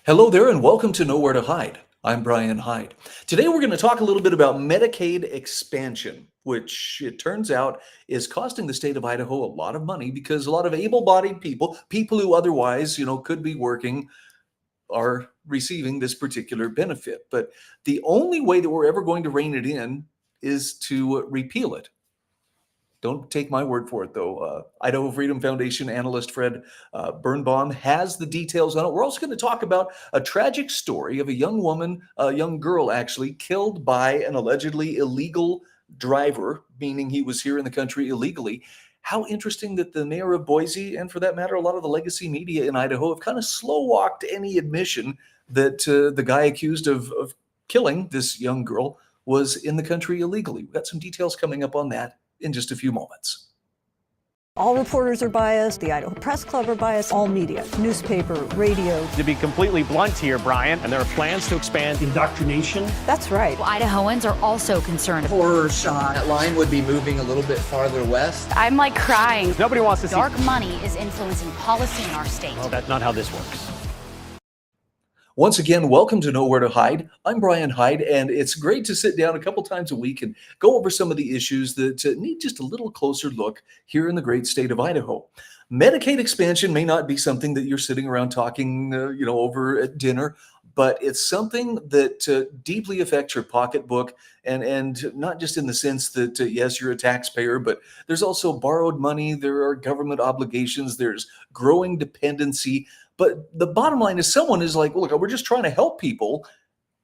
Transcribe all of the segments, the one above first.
Hello there, and welcome to Nowhere to Hide. I'm Brian Hyde. Today, we're going to talk a little bit about Medicaid expansion, which it turns out is costing the state of Idaho a lot of money because a lot of able-bodied people who otherwise, could be working, are receiving this particular benefit. But the only way that we're ever going to rein it in is to repeal it. Don't take my word for it, though. Idaho Freedom Foundation analyst Fred Birnbaum has the details on it. We're also going to talk about a tragic story of a young woman, a young girl actually, killed by an allegedly illegal driver, meaning he was here in the country illegally. How interesting that the mayor of Boise, and for that matter, a lot of the legacy media in Idaho, have kind of slow walked any admission that the guy accused of killing this young girl was in the country illegally. We've got some details coming up on that in just a few moments. All reporters are biased, the Idaho Press Club are biased, all media, newspaper, radio. To be completely blunt here, Brian, and there are plans to expand indoctrination. That's right. Idahoans are also concerned. Horror shot. That line would be moving a little bit farther west. I'm like crying. Nobody wants to see dark money is influencing policy in our state. Well, that's not how this works. Once again, welcome to Nowhere to Hide. I'm Brian Hyde, and it's great to sit down a couple times a week and go over some of the issues that need just a little closer look here in the great state of Idaho. Medicaid expansion may not be something that you're sitting around talking, over at dinner, but it's something that deeply affects your pocketbook, and not just in the sense that, yes, you're a taxpayer, but there's also borrowed money, there are government obligations, there's growing dependency. But the bottom line is someone is like, look, we're just trying to help people,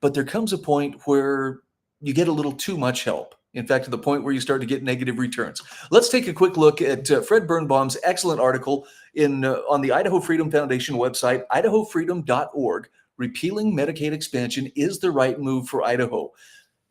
but there comes a point where you get a little too much help. In fact, to the point where you start to get negative returns. Let's take a quick look at Fred Birnbaum's excellent article on the Idaho Freedom Foundation website, idahofreedom.org. Repealing Medicaid expansion is the right move for Idaho.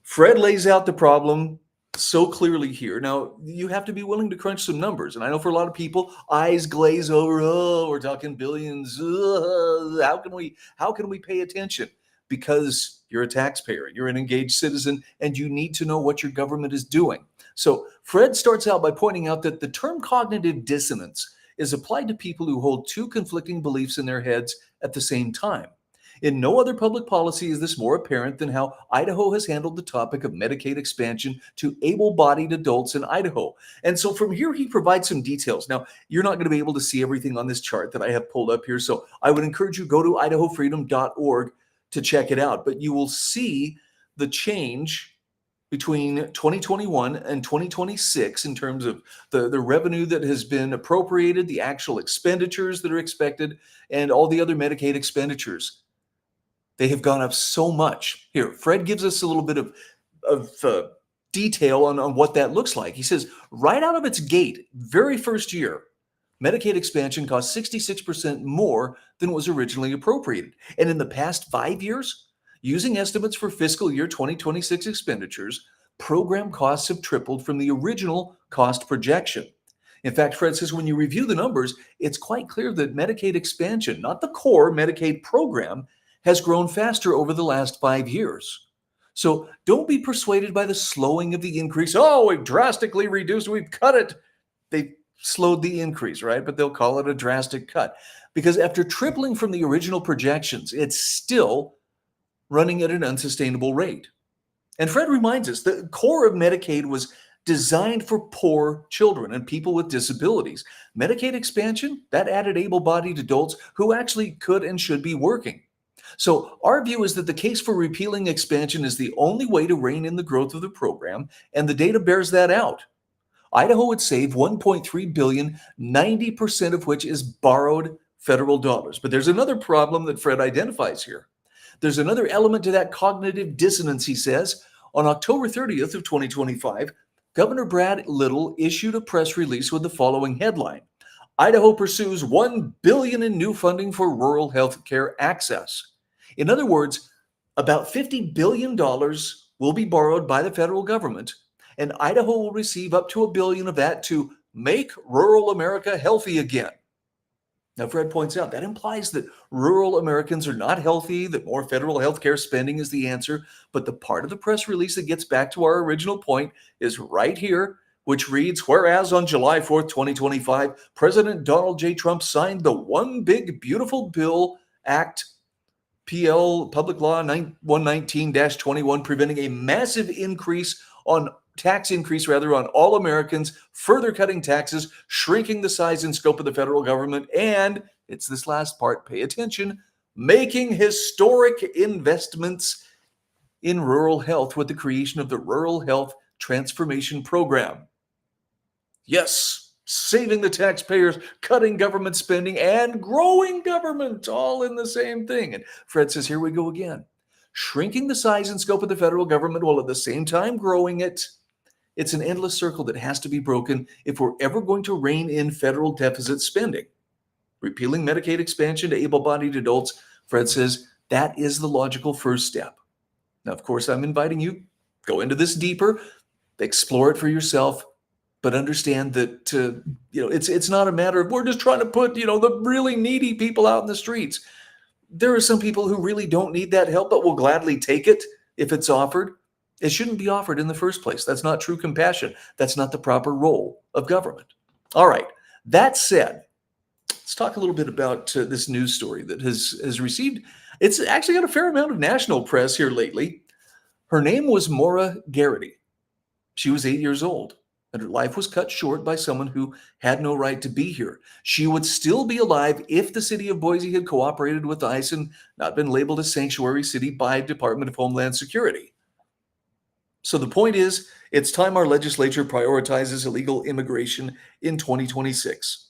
Fred lays out the problem so clearly here. Now, you have to be willing to crunch some numbers. And I know for a lot of people, eyes glaze over. Oh, we're talking billions. How can we pay attention? Because you're a taxpayer, you're an engaged citizen, and you need to know what your government is doing. So Fred starts out by pointing out that the term cognitive dissonance is applied to people who hold two conflicting beliefs in their heads at the same time. In no other public policy is this more apparent than how Idaho has handled the topic of Medicaid expansion to able-bodied adults in Idaho. And so from here, he provides some details. Now, you're not going to be able to see everything on this chart that I have pulled up here, so I would encourage you to go to idahofreedom.org to check it out. But you will see the change between 2021 and 2026 in terms of the revenue that has been appropriated, the actual expenditures that are expected, and all the other Medicaid expenditures. They have gone up so much. Here, Fred gives us a little bit of detail on what that looks like. He says, right out of its gate, very first year, Medicaid expansion cost 66% more than was originally appropriated. And in the past 5 years, using estimates for fiscal year 2026 expenditures, program costs have tripled from the original cost projection. In fact, Fred says when you review the numbers, it's quite clear that Medicaid expansion, not the core Medicaid program, has grown faster over the last 5 years. So don't be persuaded by the slowing of the increase. Oh, we've drastically reduced, we've cut it. They've slowed the increase, right? But they'll call it a drastic cut. Because after tripling from the original projections, it's still running at an unsustainable rate. And Fred reminds us the core of Medicaid was designed for poor children and people with disabilities. Medicaid expansion, that added able-bodied adults who actually could and should be working. So our view is that the case for repealing expansion is the only way to rein in the growth of the program, and the data bears that out. Idaho would save $1.3 billion, 90% of which is borrowed federal dollars. But there's another problem that Fred identifies here. There's another element to that cognitive dissonance, he says. On October 30th of 2025, Governor Brad Little issued a press release with the following headline: Idaho pursues $1 billion in new funding for rural health care access. In other words, about $50 billion will be borrowed by the federal government, and Idaho will receive up to $1 billion of that to make rural America healthy again. Now, Fred points out that implies that rural Americans are not healthy, that more federal health care spending is the answer. But the part of the press release that gets back to our original point is right here, which reads, whereas on July 4th, 2025, President Donald J. Trump signed the One Big Beautiful Bill Act, PL Public Law 119-21 preventing a massive tax increase on all Americans, further cutting taxes, shrinking the size and scope of the federal government, and it's this last part, pay attention, making historic investments in rural health with the creation of the Rural Health Transformation Program. Yes, saving the taxpayers, cutting government spending, and growing government, all in the same thing. And Fred says, here we go again. Shrinking the size and scope of the federal government while at the same time growing it. It's an endless circle that has to be broken if we're ever going to rein in federal deficit spending. Repealing Medicaid expansion to able-bodied adults, Fred says, that is the logical first step. Now, of course, I'm inviting you, go into this deeper, explore it for yourself, but understand that it's not a matter of we're just trying to put the really needy people out in the streets. There are some people who really don't need that help, but will gladly take it if it's offered. It shouldn't be offered in the first place. That's not true compassion. That's not the proper role of government. All right. That said, let's talk a little bit about this news story that has received. It's actually got a fair amount of national press here lately. Her name was Maura Garrity. She was 8 years old, and her life was cut short by someone who had no right to be here. She would still be alive if the city of Boise had cooperated with ICE and not been labeled a sanctuary city by Department of Homeland Security. So the point is, it's time our legislature prioritizes illegal immigration in 2026.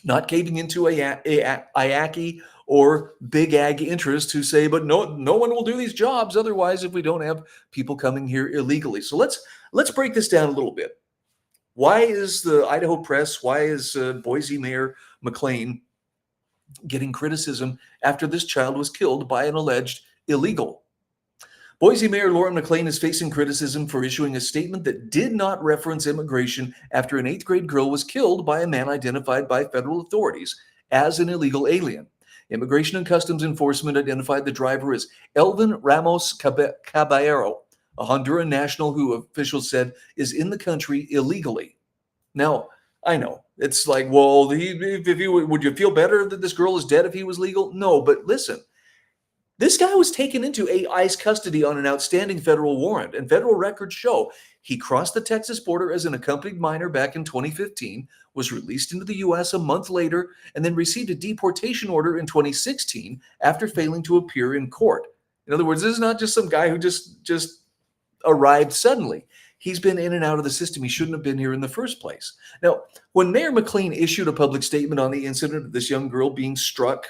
Not caving into IACI or big ag interests who say, but no one will do these jobs otherwise if we don't have people coming here illegally. So let's break this down a little bit. Why is the Idaho press, why is Boise Mayor McLean getting criticism after this child was killed by an alleged illegal? Boise Mayor Lauren McLean is facing criticism for issuing a statement that did not reference immigration after an 8th grade girl was killed by a man identified by federal authorities as an illegal alien. Immigration and Customs Enforcement identified the driver as Elvin Ramos Caballero, a Honduran national who officials said is in the country illegally. Now, I know, it's like, well, would you feel better that this girl is dead if he was legal? No, but listen. This guy was taken into ICE custody on an outstanding federal warrant, and federal records show he crossed the Texas border as an accompanied minor back in 2015, was released into the U.S. a month later, and then received a deportation order in 2016 after failing to appear in court. In other words, this is not just some guy who just arrived suddenly. He's been in and out of the system. He shouldn't have been here in the first place. Now, when Mayor McLean issued a public statement on the incident of this young girl being struck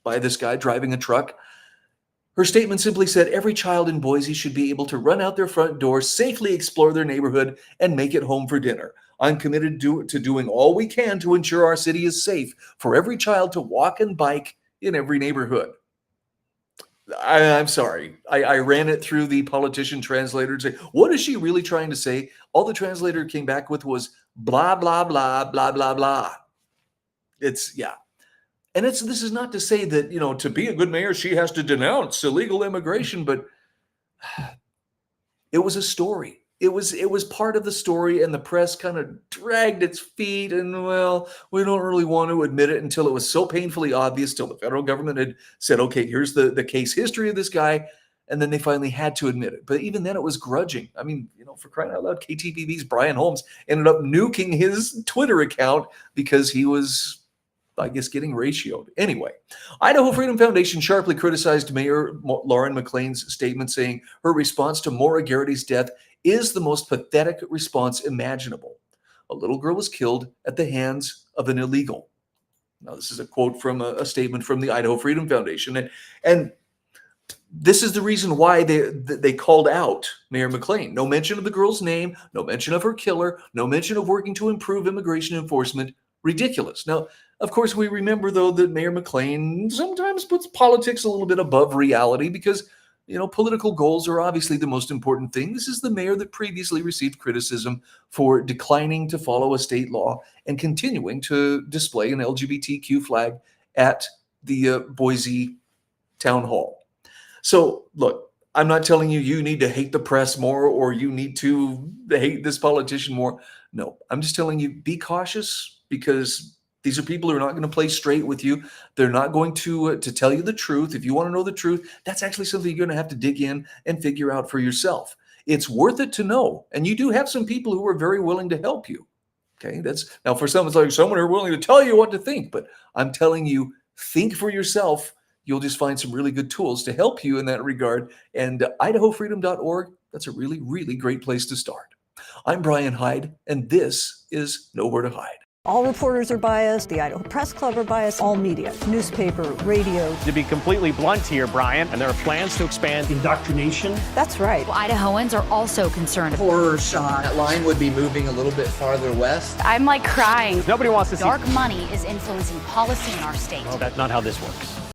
by this guy driving a truck, her statement simply said, every child in Boise should be able to run out their front door, safely explore their neighborhood, and make it home for dinner. I'm committed to doing all we can to ensure our city is safe for every child to walk and bike in every neighborhood. I'm sorry. I ran it through the politician translator and say, what is she really trying to say? All the translator came back with was blah, blah, blah, blah, blah, blah. And this is not to say that, to be a good mayor, she has to denounce illegal immigration, but it was a story. It was part of the story, and the press kind of dragged its feet, and well, we don't really want to admit it until it was so painfully obvious, till the federal government had said, okay, here's the case history of this guy, and then they finally had to admit it. But even then, it was grudging. I mean, for crying out loud, KTVB's Brian Holmes ended up nuking his Twitter account because he was, I guess, getting ratioed. Anyway, Idaho Freedom Foundation sharply criticized Mayor Lauren McLean's statement, saying her response to Maura Garrity's death is the most pathetic response imaginable. A little girl was killed at the hands of an illegal. Now, this is a quote from a statement from the Idaho Freedom Foundation. And this is the reason why they called out Mayor McLean. No mention of the girl's name, no mention of her killer, no mention of working to improve immigration enforcement. Ridiculous. Now, of course, we remember, though, that Mayor McLean sometimes puts politics a little bit above reality because, political goals are obviously the most important thing. This is the mayor that previously received criticism for declining to follow a state law and continuing to display an LGBTQ flag at the Boise town hall. So, look, I'm not telling you need to hate the press more or you need to hate this politician more. No, I'm just telling you, be cautious because These are people who are not going to play straight with you. They're not going to tell you the truth. If you want to know the truth, that's actually something you're going to have to dig in and figure out for yourself. It's worth it to know. And you do have some people who are very willing to help you. Okay, that's now for some, it's like someone who are willing to tell you what to think. But I'm telling you, think for yourself. You'll just find some really good tools to help you in that regard. And IdahoFreedom.org, that's a really, really great place to start. I'm Brian Hyde, and this is Nowhere to Hide. All reporters are biased. The Idaho Press Club are biased. All media, newspaper, radio. To be completely blunt here, Brian, and there are plans to expand indoctrination. That's right. Idahoans are also concerned. Horror shot. That line would be moving a little bit farther west. I'm like crying. Nobody wants to see. Dark money is influencing policy in our state. Well, that's not how this works.